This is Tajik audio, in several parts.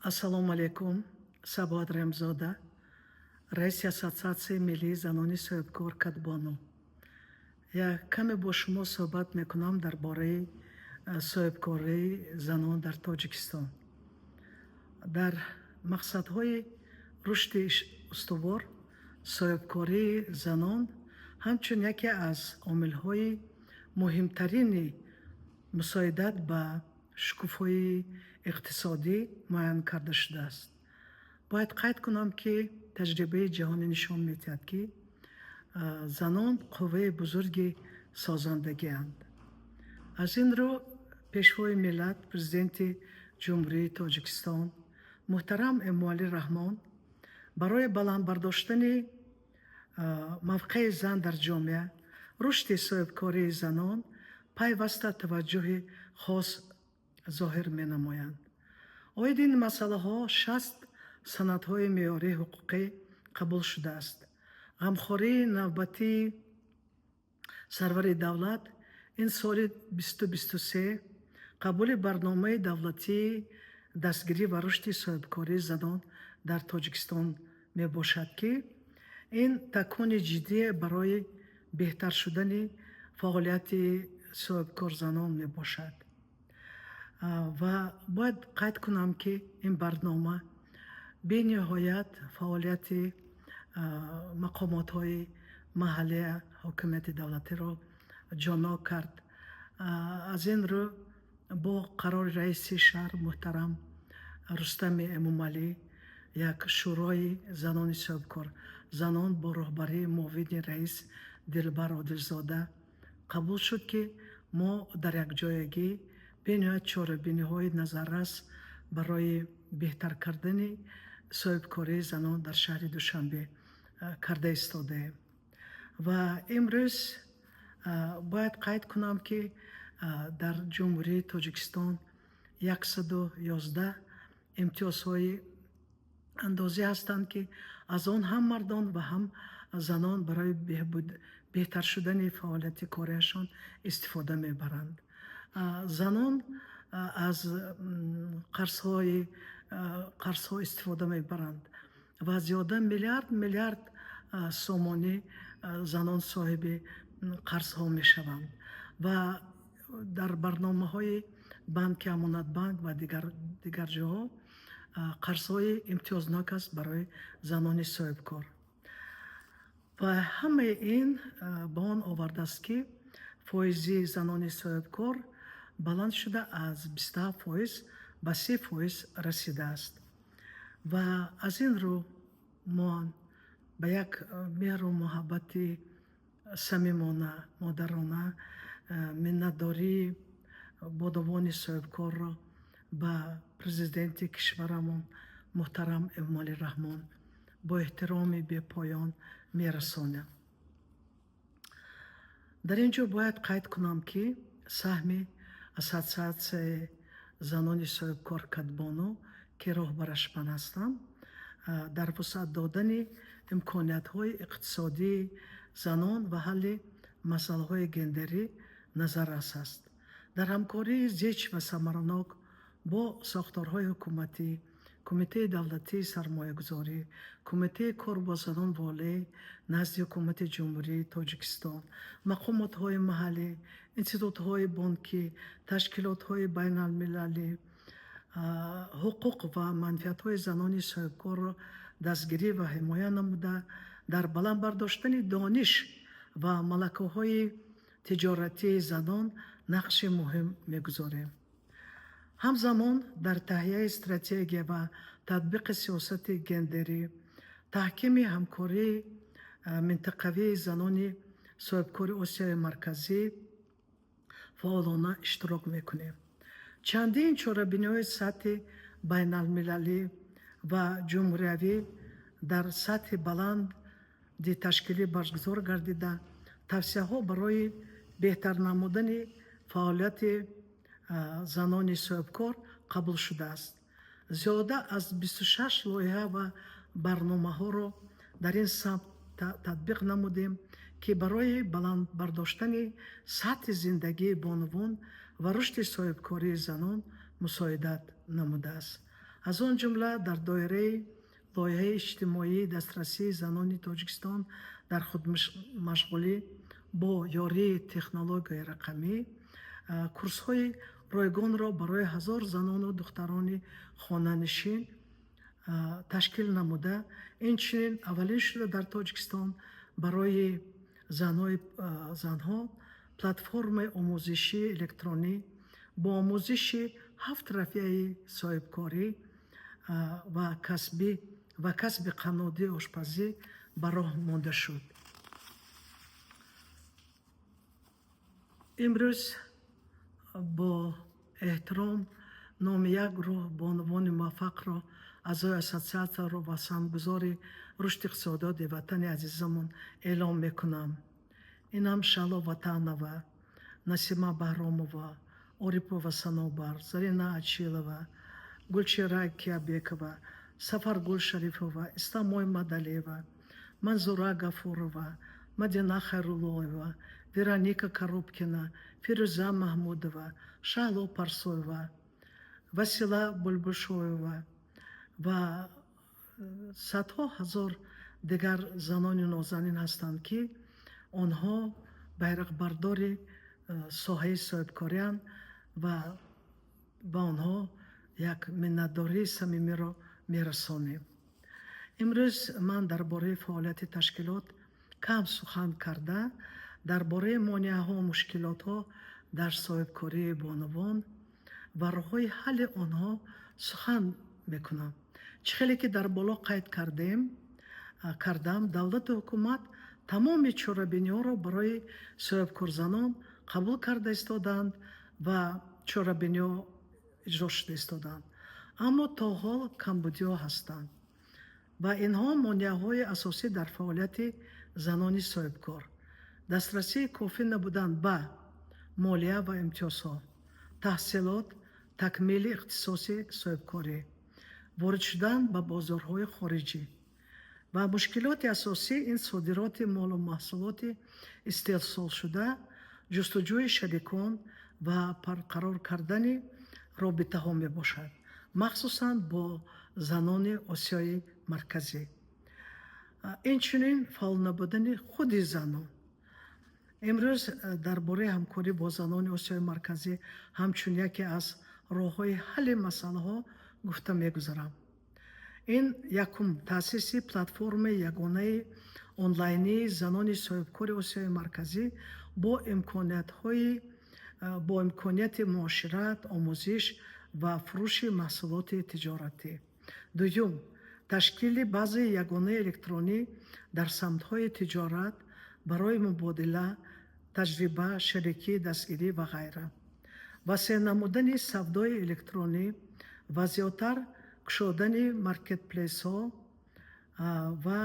Ассалому алейкум. Сабоат Ремзода, раиси Ассоциации миллии занони соҳибкор Кадбону. Я каме бо шумо суҳбат мекунам дар бораи соҳибкории занон дар Тоҷикистон. Дар мақсадҳои рушди устувор, соҳибкории занон ҳамчун яке аз омилҳои муҳимтарини мусоидат ба шукуфоии иқтисодӣ муайян карда шудааст. Бояд қайд кунам, ки таҷрибаи ҷаҳонӣ нишон медиҳад, ки занон қувваи бузурги созандагианд. Аз ин рӯ пешвои миллат, президенти ҷумҳурии Тоҷикистон муҳтарам Эмомалӣ Раҳмон барои баландбардоштани мавқеи зан дар ҷомеа, рушди соҳибкории занон пайваста таваҷҷӯҳи хос зоҳир менамоянд. Оиди ин масъалаҳо 60 санадҳои меъёрии ҳуқуқӣ қабул шудааст. ғамхории навбатии сарвари давлат ин соли 2023 қабули барномаи давлатии дастгирӣ ва рушди соҳибкории занон дар Тоҷикистон мебошад, ки ин такуни ҷиддие барои беҳтар шудани фаъолияти соҳибкорзанон мебошад. Ва бояд қайд кунам, ки ин барнома бениҳоят фаъолияти мақомотҳои маҳаллия ҳокимияти давлатиро ҷомеъ кард. Аз ин рӯ бо қарори раиси шаҳр муҳтарам Рустами Эмомалӣ як шӯрои занони соҳибкор занон бо роҳбарии муовини раис Дилбар Одилзода қабул шуд, ки мо дар якҷоягӣ бениҳоят чорабиниҳои назаррас барои беҳтар кардани соҳибкории занон дар шаҳри Душанбе карда истодаем. Ва имрӯз бояд қайд кунам, ки дар ҷумҳурии Тоҷикистон 111 имтиёзҳои андозӣ ҳастанд, ки аз он ҳам мардон ва ҳам занон барои беҳтар шудани фаъолияти корияшон истифода мебаранд. Занон аз қарзҳо истифода мебаранд ва зиёда миллиард сомонӣ занон соҳиби қарзҳо мешаванд ва дар барномаҳои банки Амонатбанк ва дигар ҷоҳо қарзҳои имтиёзнок аст барои занони соҳибкор. Ва ҳамаи ин ба он овардааст, ки фоизи занони соҳибкор баланд шуда аз 27% ба 30% расидааст. Ва аз ин рӯ мо ба як меҳру муҳаббати самимона, модарона, миннатдории бодовони соҳибкорро ба президенти кишварамон муҳтарам Эмомалӣ Раҳмон бо эҳтироми бепоён мерасонем. дар ин ҷо бояд қайд кунам, ки саҳми Ассоциатсияи занони соҳибкор Кадбону, ки роҳбараш ман ҳастам, дар вусъат додани имкониятҳои иқтисодии занон ва ҳалли масъалаҳои гендерӣ назаррас аст. дар ҳамкории зич ва самаранок бо сохторҳои ҳукуматӣ, Кумитаи давлатии сармоягузорӣ, Кумитаи кор бо занон волеъ назди ҳукумати ҷумҳурии Тоҷикистон, мақомотҳои маҳаллӣ, институтҳои бонкӣ, ташкилотҳои байналмилалӣ, ҳуқуқ ва манфиатҳои занони соҳибкорро дастгирӣ ва ҳимоя намуда, дар баландбардоштани дониш ва малакаҳои тиҷоратии занон нақши муҳим мегузорем. ҳамзамон дар таҳияи стратегия ва татбиқи сиёсати гендерӣ, таҳкими ҳамкории минтақавии занони соҳибкори Осияи Марказӣ фаъолона иштирок мекунем. Чандин чорабиниҳои сатҳи байналмилалӣ ва ҷумҳуриявӣ дар сатҳи баланди ташкилӣ баргузор гардида, тавсияҳо барои беҳтар намудани фаъолияти занони соҳибкор қабул шудааст. Зиёда аз 26 лоиҳа ва барномаҳоро дар ин самт татбиқ намудем, ки барои баландбардоштани сатҳи зиндагии бонувон ва рушди соҳибкории занон мусоидат намудааст. аз он ҷумла дар доираи лоиҳаи иҷтимоии дастрасии занони Тоҷикистон дар худмашғулӣ бо ёрии технологияи рақамӣ курсҳои ройгонро барои 1000 занону духтарони хонанишин ташкил намуда, инчунин аввалин шуда дар Тоҷикистон барои занҳо платформаи омӯзишии электронӣ бо омӯзиши 7 рафиаи соҳибкорӣ ва касби қаннодии ошпазӣ ба роҳ монда шуд. имрӯз бо эҳтиром номи як гурӯҳ бонувони муваффақро аъзои ассотсиатсияро ва саҳмгузори рушди иқтисодиёти ватани азизамон эълом мекунам. Инам Шаҳло Ватанова, Насима Баҳромова, Орипова Санобар, Зарина Ачилова, Гулчира Киябекова, Сафаргул Шарифова, Исламой Мадалиева, Манзура Гафурова, Мадина Хайруллоева, Вероника Коробкина, Фирӯза Маҳмудова, Шаҳло Парсоева, Васила Булбушоева ва садҳо ҳазор дигар занони нозанин ҳастанд, ки онҳо байрақбардори соҳаи соҳибкорианд ва ба онҳо як миннатдории самимиро мерасонем. имрӯз ман дар бораи фаъолияти ташкилот кам сухан карда, дар бораи монеаҳо мушкилотҳо дар соҳибкории бонувон ва роҳҳои ҳалли онҳо сухан мекунам. чӣ хеле ки дар боло қайд кардам, давлату ҳукумат тамоми чорабиниҳоро барои соҳибкорзанон қабул карда истоданд ва чорабиниҳо иҷро шуда истоданд. Аммо то ҳол камбудиҳо ҳастанд ва инҳо монеаҳои асосӣ дар фаъолияти занони соҳибкор. Дастрасии кофӣ набудан ба молия ва имтиёзҳо, таҳсилот, такмили ихтисоси соҳибкорӣ, ворид шудан ба бозорҳои хориҷӣ ва мушкилоти асосӣ ин содироти молу маҳсулоти истеҳсолшуда, ҷустуҷӯи шарикон ва барқарор кардани робитаҳо мебошад, махсусан бо занони Осиёи Марказӣ. Инчунин фаъол набудани худи занон. имрӯз дар бораи ҳамкорӣ бо занони Осиёи Марказӣ ҳамчун яке аз роҳҳои ҳалли масъалаҳо гуфта мегузарам. ин якум таъсиси платформаи ягонаи онлайнии занони соҳибкори Осиёи Марказӣ бо имконияти муошират, омӯзиш ва фурӯши маҳсулоти тиҷоратӣ. дуюм, ташкили баъзаи ягонаи электронӣ дар самтҳои тиҷорат барои мубодила, таҷриба, шарикӣ, дастгирӣ ва ғайра. васеъ намудани савдои электронӣ ва зиёдтар кушодани маркетплейсҳо ва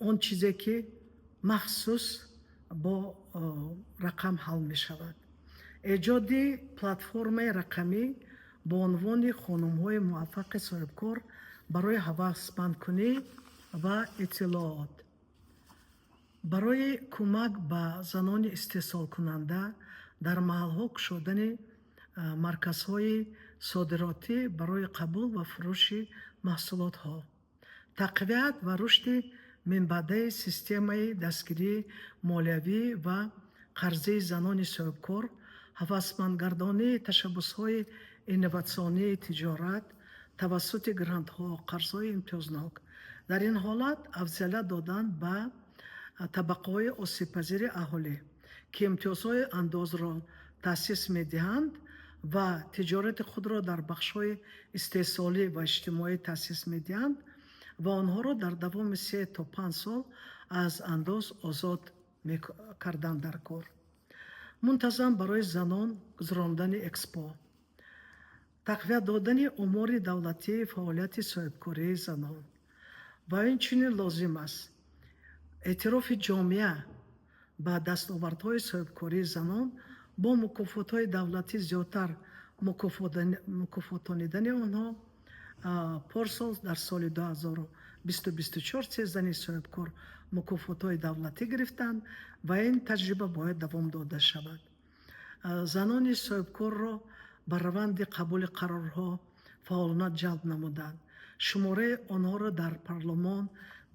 он чизе ки махсус бо рақам ҳал мешавад. эҷоди платформаи рақамӣ бо унвони хонумҳои муваффақи соҳибкор барои ҳавасмандкунӣ ва иттилоот. барои кӯмак ба занони истеҳсолкунанда дар маҳалҳо кушодани марказҳои содиротӣ барои қабул ва фурӯши маҳсулотҳо. тақвият ва рушди минбаъдаи системаи дастгирии молиявӣ ва қарзии занони соҳибкор, ҳавасмандгардонии ташаббусҳои инноватсионии тиҷорат тавассути грантҳо, қарзҳои имтиёзнок. дар ин ҳолат афзалият додан ба табақаҳои осибпазири аҳолӣ, ки имтиёзҳои андозро таъсис медиҳанд ва тиҷорати худро дар бахшҳои истеҳсолӣ ва иҷтимоӣ таъсис медиҳанд ва онҳоро дар давоми 3 то 5 сол аз андоз озод карданд дар кор. мунтазам барои занон гузарондани экспо. тақвият додани омори давлатии фаъолияти соҳибкории занон. ва инчунин лозим аст эътирофи ҷомеа ба дастовардҳои соҳибкории занон бо мукофотҳои давлатӣ зиёдтар мукофотонидани онҳо. порсол дар соли 2024 се зани соҳибкор мукофотҳои давлатӣ гирифтанд ва ин таҷриба бояд давом дода шавад. занони соҳибкорро ба раванди қабули қарорҳо фаъолона ҷалб намуданд. шумораи онҳоро дар парлумон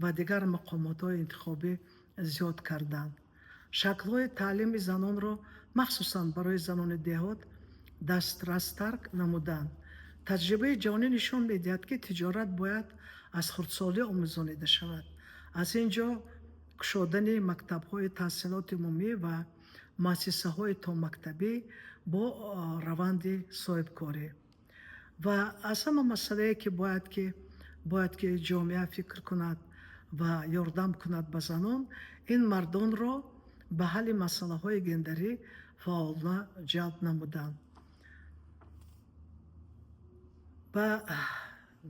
ва дигар мақомотҳои интихобӣ зиёд карданд. шаклҳои таълими занонро махсусан барои занони деҳот дастрастар намуданд. таҷрибаи ҷаҳонӣ нишон медиҳад, ки тиҷорат бояд аз хурдсолӣ омӯзонида шавад. аз ин ҷо кушодани мактабҳои таҳсилоти умумӣ ва муассисаҳои томактабӣ бо раванди соҳибкорӣ ва аз ҳама масъалае ки бояд ки ҷомеа фикр кунад ва ёрдам кунад ба занон, ин мардонро ба ҳалли масъалаҳои гендерӣ фаъолона ҷалб намуданд. ва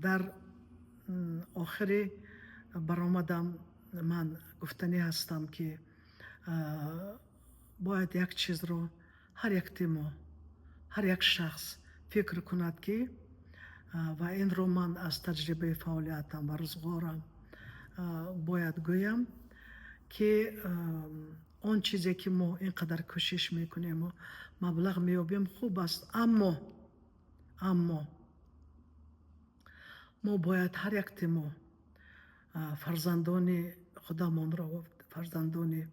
дар охири баромадам ман гуфтанӣ ҳастам, ки бояд як чизро ҳар якти мо, ҳар як шахс фикр кунад, ки ва инро ман аз таҷрибаи фаъолиятам ва рӯзғорам бояд гӯям, ки он чизе ки мо ин қадар кӯшиш мекунему маблағ меёбем, хуб аст, аммо мо бояд ҳар якти мо фарзандони худамонро, фарзандони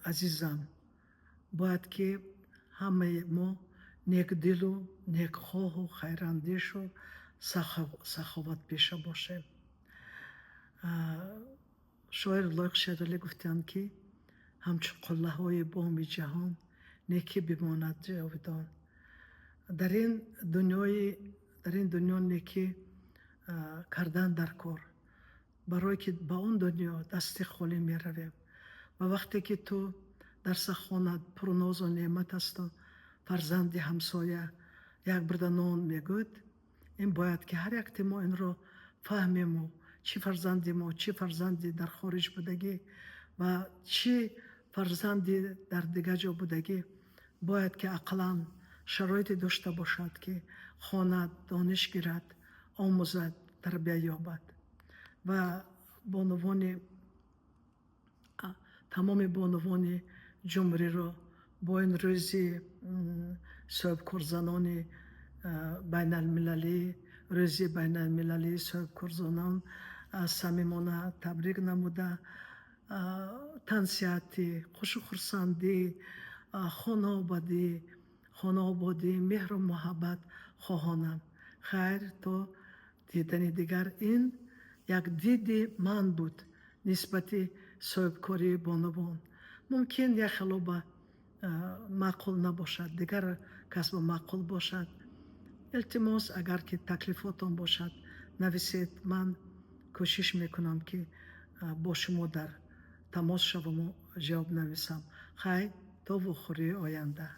азизам, бояд ки ҳамаи мо некдилу некхоҳу хайрандешу саховатпеша бошем. шоир Лоиқ Шералӣ гуфтанд, ки ҳамчун қуллаҳои боми ҷаҳон некӣ бимонад ҷовидон. дар ин дунё некӣ кардан дар кор, барое ки ба он дунё дасти холӣ меравем. ва вақте ки ту дар сахонат пурнозу неъмат асту фарзанди ҳамсоя як бурда нон мегӯд, ин бояд ки ҳар якти мо инро фаҳмему, чӣ фарзанди мо, чӣ фарзанди дар хориҷ будагӣ ва чӣ фарзанди дар дигар ҷо будагӣ бояд ки ақлан шароите дошта бошад, ки хонад, дониш гирад, омӯзад, тарбия ёбад. ва тамоми бонувони ҷумҳуриро бо ин рӯзи соҳибкорзанони байналмилалӣ, рӯзи байналмилалии соҳибкорзанон самимона табрик намуда, тансиҳатӣ, хушу хурсандӣ, хонаободӣ, меҳру муҳаббат хоҳонам. хайр то дидани дигар. ин як диди ман буд нисбати соҳибкории бонувон. мумкин яхело ба маъқул набошад, дигар кас ба маъқул бошад. илтимос, агар ки таклифотон бошад, нависед. ман кӯшиш мекунам, ки бо шумо дар тамос шаваму ҷавоб нависам. хайр то вохӯрии оянда.